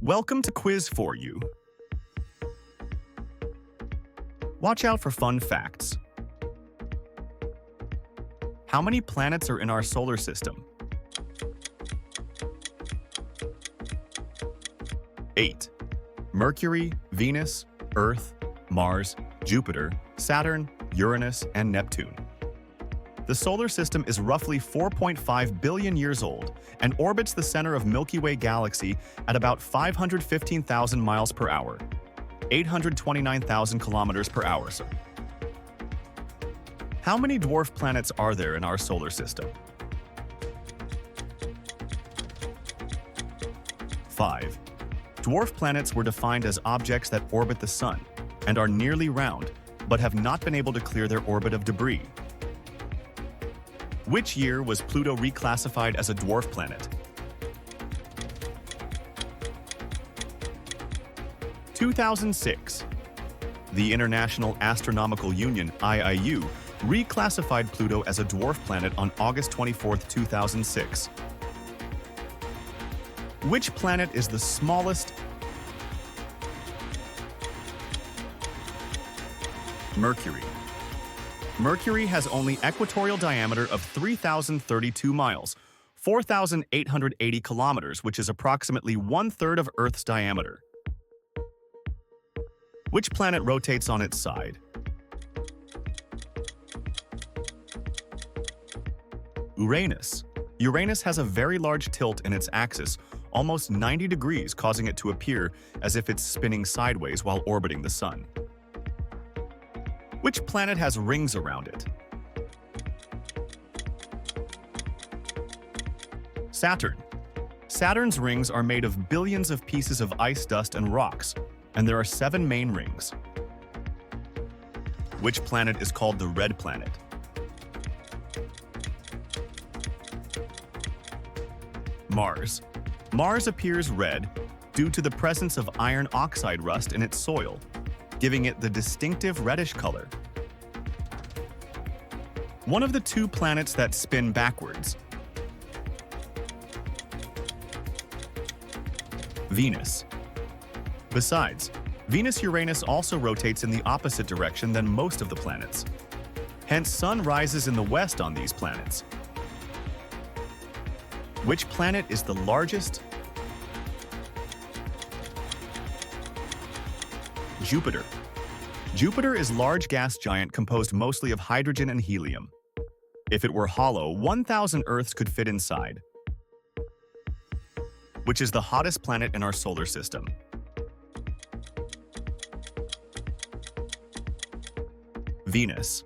Welcome to Quiz for You. Watch out for fun facts. How many planets are in our solar system? 8. Mercury, Venus, Earth, Mars, Jupiter, Saturn, Uranus, and Neptune. The solar system is roughly 4.5 billion years old and orbits the center of Milky Way galaxy at about 515,000 miles per hour, 829,000 kilometers per hour. How many dwarf planets are there in our solar system? 5. Dwarf planets were defined as objects that orbit the Sun and are nearly round, but have not been able to clear their orbit of debris. Which year was Pluto reclassified as a dwarf planet? 2006. The International Astronomical Union, IAU, reclassified Pluto as a dwarf planet on August 24, 2006. Which planet is the smallest? Mercury. Mercury has only equatorial diameter of 3,032 miles, 4,880 kilometers, which is approximately one-third of Earth's diameter. Which planet rotates on its side? Uranus. Uranus has a very large tilt in its axis, almost 90 degrees, causing it to appear as if it's spinning sideways while orbiting the Sun. Which planet has rings around it? Saturn. Saturn's rings are made of billions of pieces of ice dust and rocks, and there are 7 main rings. Which planet is called the red planet? Mars. Mars appears red due to the presence of iron oxide rust in its soil, giving it the distinctive reddish color. One of the 2 planets that spin backwards. Venus. Besides, Venus-Uranus also rotates in the opposite direction than most of the planets. Hence, sun rises in the west on these planets. Which planet is the largest? Jupiter. Jupiter is a large gas giant composed mostly of hydrogen and helium. If it were hollow, 1,000 Earths could fit inside. Which is the hottest planet in our solar system? Venus.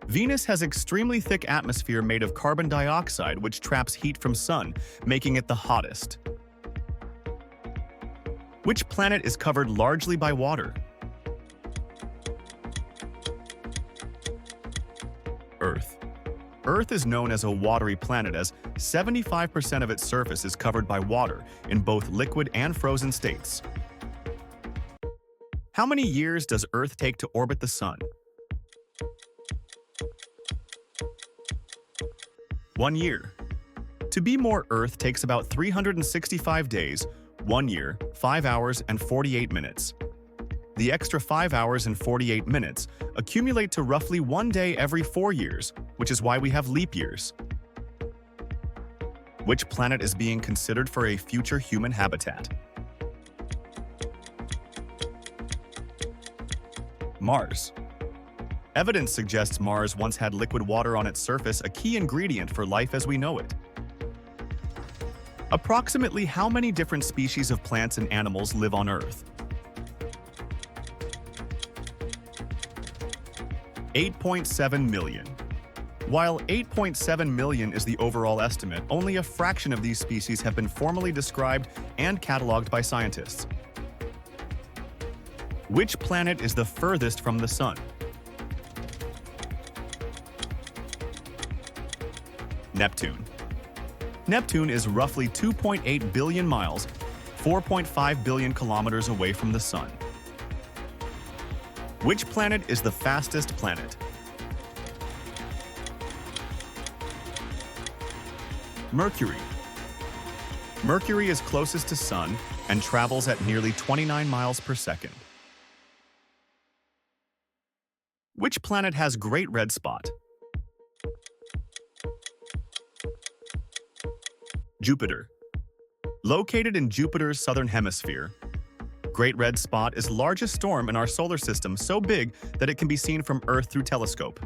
Venus has extremely thick atmosphere made of carbon dioxide, which traps heat from sun, making it the hottest. Which planet is covered largely by water? Earth. Earth is known as a watery planet as 75% of its surface is covered by water in both liquid and frozen states. How many years does Earth take to orbit the Sun? 1 year. To be more, Earth takes about 365 days, 1 year, 5 hours, and 48 minutes. The extra 5 hours and 48 minutes accumulate to roughly 1 day every 4 years, which is why we have leap years. Which planet is being considered for a future human habitat? Mars. Evidence suggests Mars once had liquid water on its surface, a key ingredient for life as we know it. Approximately how many different species of plants and animals live on Earth? 8.7 million. While 8.7 million is the overall estimate, only a fraction of these species have been formally described and cataloged by scientists. Which planet is the furthest from the Sun? Neptune. Neptune is roughly 2.8 billion miles, 4.5 billion kilometers away from the Sun. Which planet is the fastest planet? Mercury. Mercury is closest to Sun and travels at nearly 29 miles per second. Which planet has Great Red Spot? Jupiter. Located in Jupiter's southern hemisphere, Great Red Spot is the largest storm in our solar system, so big that it can be seen from Earth through telescope.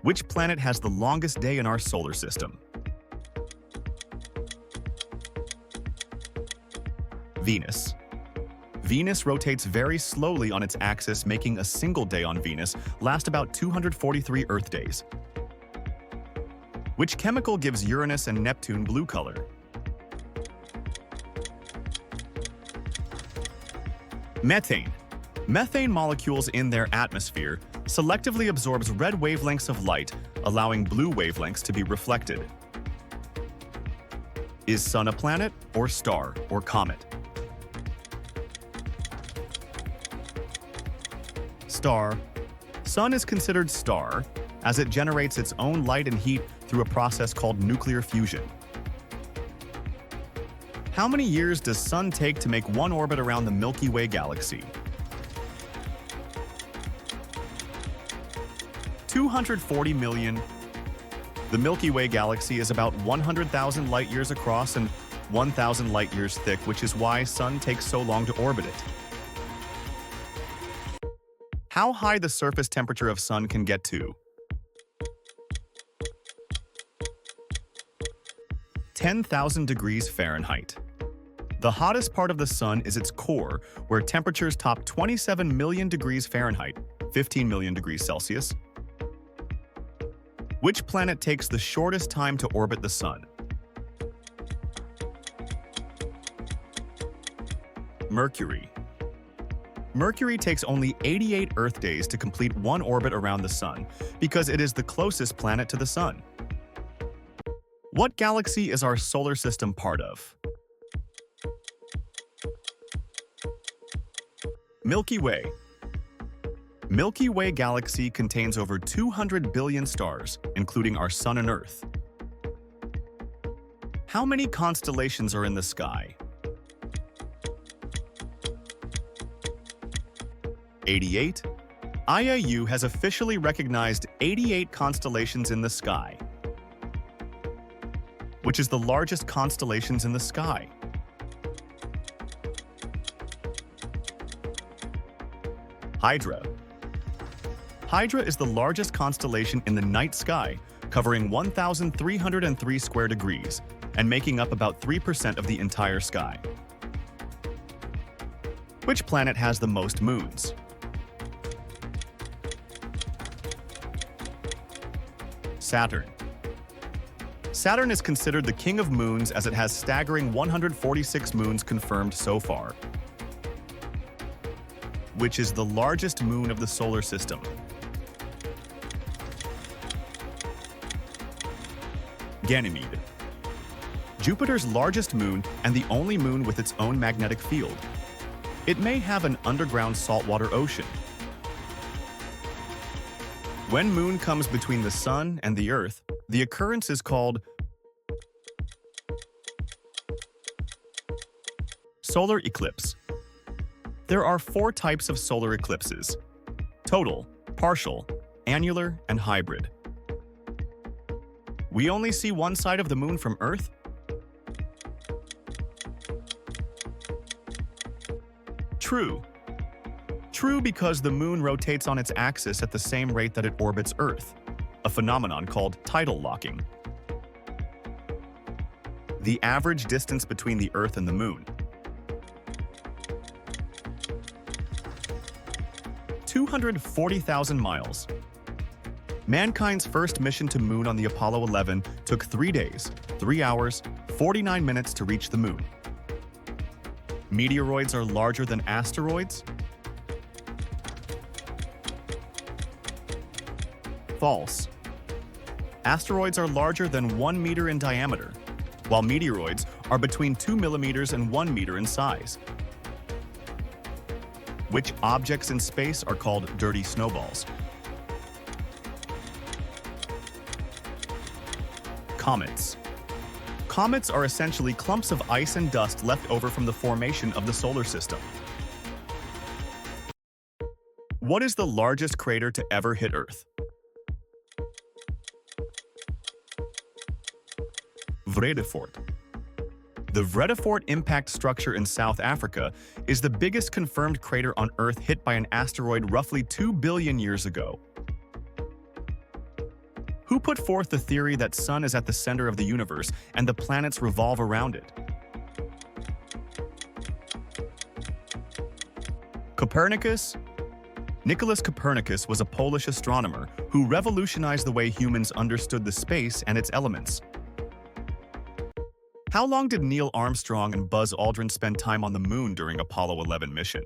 Which planet has the longest day in our solar system? Venus. Venus rotates very slowly on its axis, making a single day on Venus last about 243 Earth days. Which chemical gives Uranus and Neptune blue color? Methane. Methane molecules in their atmosphere selectively absorbs red wavelengths of light, allowing blue wavelengths to be reflected. Is Sun a planet, or star, or comet? Star. Sun is considered star, as it generates its own light and heat through a process called nuclear fusion. How many years does Sun take to make one orbit around the Milky Way galaxy? 240 million. The Milky Way galaxy is about 100,000 light-years across and 1,000 light-years thick, which is why Sun takes so long to orbit it. How high the surface temperature of Sun can get to? 10,000 degrees Fahrenheit. The hottest part of the Sun is its core, where temperatures top 27 million degrees Fahrenheit, 15 million degrees Celsius. Which planet takes the shortest time to orbit the Sun? Mercury. Mercury takes only 88 Earth days to complete one orbit around the Sun because it is the closest planet to the Sun. What galaxy is our solar system part of? Milky Way. Milky Way galaxy contains over 200 billion stars, including our Sun and Earth. How many constellations are in the sky? 88. IAU has officially recognized 88 constellations in the sky, which is the largest constellations in the sky. Hydra. Hydra is the largest constellation in the night sky, covering 1,303 square degrees and making up about 3% of the entire sky. Which planet has the most moons? Saturn. Saturn is considered the king of moons as it has staggering 146 moons confirmed so far, which is the largest moon of the solar system. Ganymede. Jupiter's largest moon and the only moon with its own magnetic field. It may have an underground saltwater ocean. When moon comes between the Sun and the Earth, the occurrence is called solar eclipse. There are 4 types of solar eclipses: total, partial, annular, and hybrid. We only see one side of the moon from Earth? True. True because the moon rotates on its axis at the same rate that it orbits Earth, a phenomenon called tidal locking. The average distance between the Earth and the moon. 240,000 miles. Mankind's first mission to moon on the Apollo 11 took 3 days, 3 hours, 49 minutes to reach the moon. Meteoroids are larger than asteroids? False. Asteroids are larger than 1 meter in diameter, while meteoroids are between 2 millimeters and 1 meter in size. Which objects in space are called dirty snowballs? Comets. Comets are essentially clumps of ice and dust left over from the formation of the solar system. What is the largest crater to ever hit Earth? Vredefort. The Vredefort impact structure in South Africa is the biggest confirmed crater on Earth hit by an asteroid roughly 2 billion years ago. Who put forth the theory that Sun is at the center of the universe and the planets revolve around it? Copernicus? Nicholas Copernicus was a Polish astronomer who revolutionized the way humans understood the space and its elements. How long did Neil Armstrong and Buzz Aldrin spend time on the moon during Apollo 11 mission?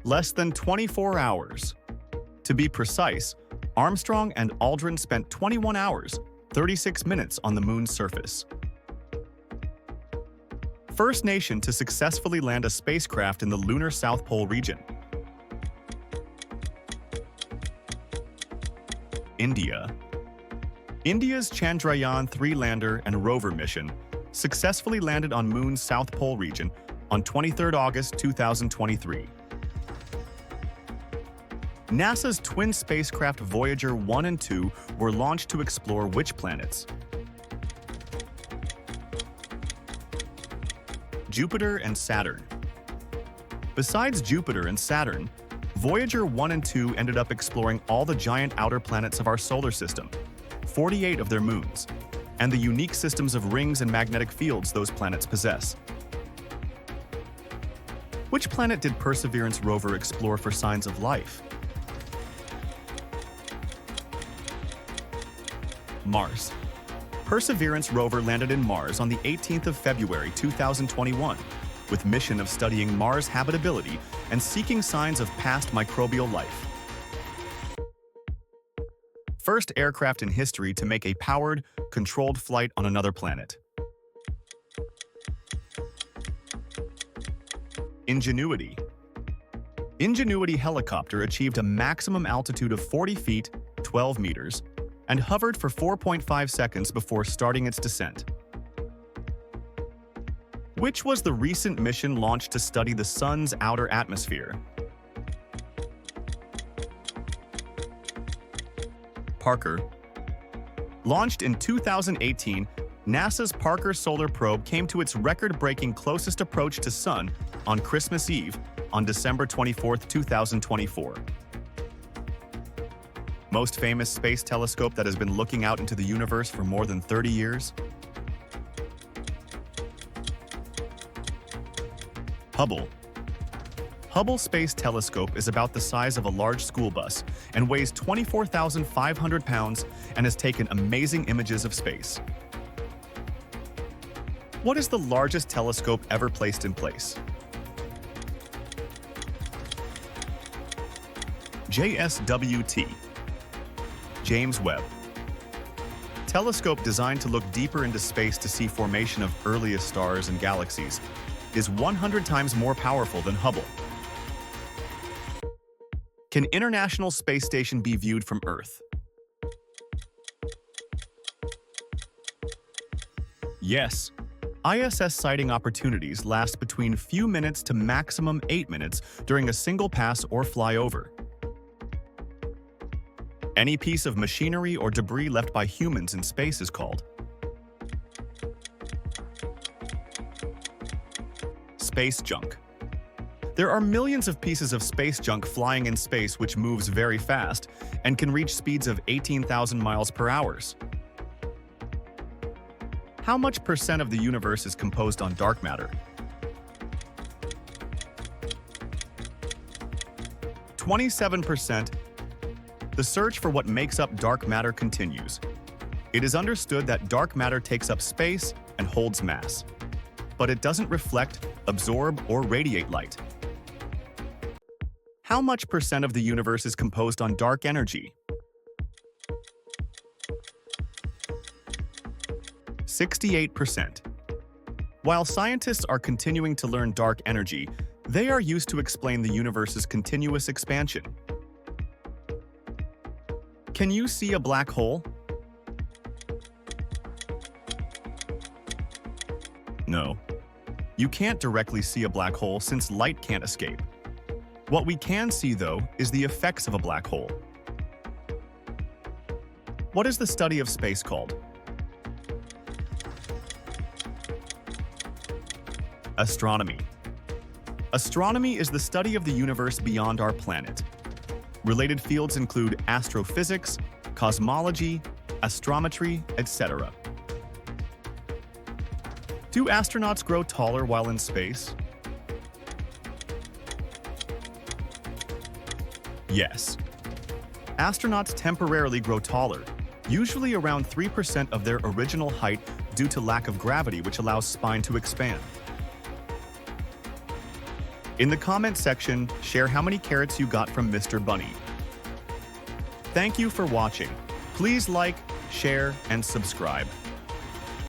Less than 24 hours. To be precise, Armstrong and Aldrin spent 21 hours, 36 minutes on the moon's surface. First nation to successfully land a spacecraft in the lunar South Pole region. India. India's Chandrayaan-3 lander and rover mission successfully landed on Moon's South Pole region on 23 August 2023. NASA's twin spacecraft Voyager 1 and 2 were launched to explore which planets? Jupiter and Saturn. Besides Jupiter and Saturn, Voyager 1 and 2 ended up exploring all the giant outer planets of our solar system, 48 of their moons, and the unique systems of rings and magnetic fields those planets possess. Which planet did Perseverance rover explore for signs of life? Mars. Perseverance rover landed in Mars on the 18th of February 2021, with mission of studying Mars' habitability and seeking signs of past microbial life. First aircraft in history to make a powered, controlled flight on another planet. Ingenuity. Ingenuity helicopter achieved a maximum altitude of 40 feet, 12 meters, and hovered for 4.5 seconds before starting its descent. Which was the recent mission launched to study the Sun's outer atmosphere? Parker. Launched in 2018, NASA's Parker Solar Probe came to its record-breaking closest approach to Sun on Christmas Eve on December 24, 2024. Most famous space telescope that has been looking out into the universe for more than 30 years? Hubble. Hubble Space Telescope is about the size of a large school bus and weighs 24,500 pounds and has taken amazing images of space. What is the largest telescope ever placed in place? JSWT. James Webb. Telescope designed to look deeper into space to see formation of earliest stars and galaxies is 100 times more powerful than Hubble. Can International Space Station be viewed from Earth? Yes. ISS sighting opportunities last between few minutes to maximum 8 minutes during a single pass or flyover. Any piece of machinery or debris left by humans in space is called space junk. There are millions of pieces of space junk flying in space which moves very fast and can reach speeds of 18,000 miles per hour. How much percent of the universe is composed on dark matter? 27%. The search for what makes up dark matter continues. It is understood that dark matter takes up space and holds mass, but it doesn't reflect, absorb, or radiate light. How much percent of the universe is composed on dark energy? 68%. While scientists are continuing to learn dark energy, they are used to explain the universe's continuous expansion. Can you see a black hole? No. You can't directly see a black hole since light can't escape. What we can see, though, is the effects of a black hole. What is the study of space called? Astronomy. Astronomy is the study of the universe beyond our planet. Related fields include astrophysics, cosmology, astrometry, etc. Do astronauts grow taller while in space? Yes. Astronauts temporarily grow taller, usually around 3% of their original height due to lack of gravity, which allows spine to expand. In the comment section, share how many carrots you got from Mr. Bunny. Thank you for watching. Please like, share, and subscribe.